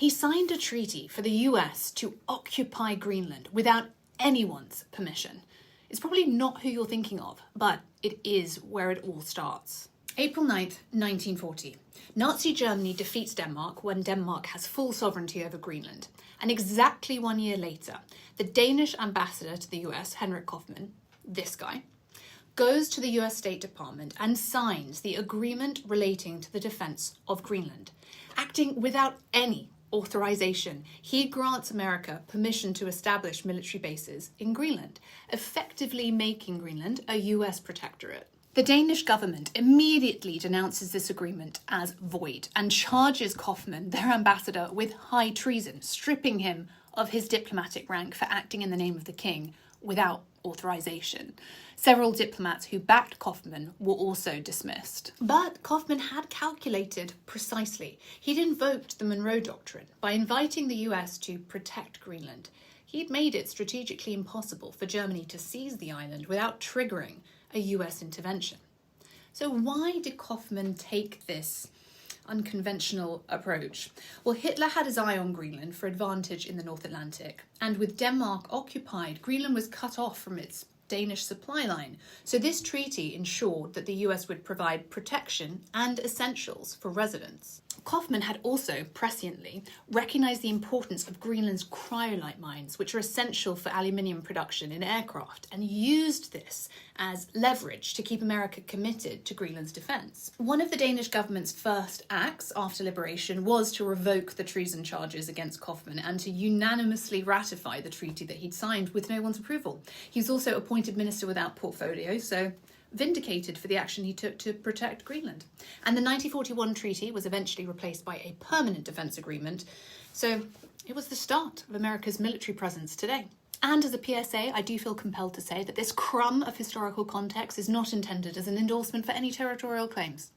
He signed a treaty for the US to occupy Greenland without anyone's permission. It's probably not who you're thinking of, but it is where it all starts. April 9th, 1940. Nazi Germany defeats Denmark when Denmark has full sovereignty over Greenland. And exactly 1 year later, the Danish ambassador to the US, Henrik Kaufmann, this guy, goes to the US State Department and signs the agreement relating to the defense of Greenland. Acting without any authorization, he grants America permission to establish military bases in Greenland, effectively making Greenland a US protectorate. The Danish government immediately denounces this agreement as void and charges Kaufmann, their ambassador, with high treason, stripping him of his diplomatic rank for acting in the name of the king without authorization. Several diplomats who backed Kaufmann were also dismissed. But Kaufmann had calculated precisely. He'd invoked the Monroe Doctrine by inviting the US to protect Greenland. He'd made it strategically impossible for Germany to seize the island without triggering a US intervention. So why did Kaufmann take this unconventional approach? Well, Hitler had his eye on Greenland for advantage in the North Atlantic, and with Denmark occupied, Greenland was cut off from its Danish supply line. So this treaty ensured that the US would provide protection and essentials for residents. Kaufmann had also presciently recognised the importance of Greenland's cryolite mines, which are essential for aluminium production in aircraft, and used this as leverage to keep America committed to Greenland's defence. One of the Danish government's first acts after liberation was to revoke the treason charges against Kaufmann and to unanimously ratify the treaty that he'd signed with no one's approval. He was also appointed minister without portfolio, so vindicated for the action he took to protect Greenland. And the 1941 treaty was eventually replaced by a permanent defence agreement, so it was the start of America's military presence today. And as a PSA, I do feel compelled to say that this crumb of historical context is not intended as an endorsement for any territorial claims.